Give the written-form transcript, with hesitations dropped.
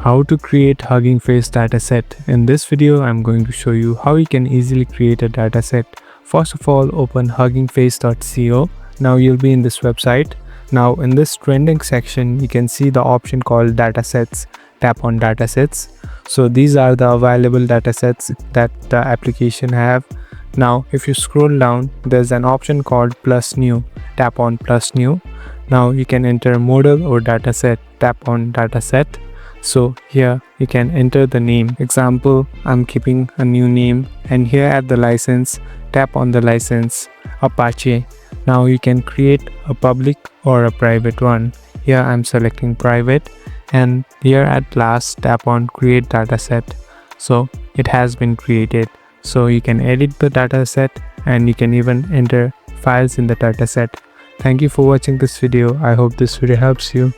How to create Hugging Face dataset. In this video, I'm going to show you how you can easily create a dataset. First of all, open huggingface.co. Now you'll be in this website. Now in this trending section, you can see the option called datasets. Tap on datasets. So these are the available datasets that the application have. Now if you scroll down, there's an option called plus new. Tap on plus new. Now you can enter model or dataset. Tap on dataset. So here you can enter the name. Example, I'm keeping a new name, and here at the license, tap on the license Apache. Now you can create a public or a private one. Here I'm selecting private, and here at last tap on create dataset. So it has been created. So you can edit the dataset and you can even enter files in the dataset. Thank you for watching this video. I hope this video helps you.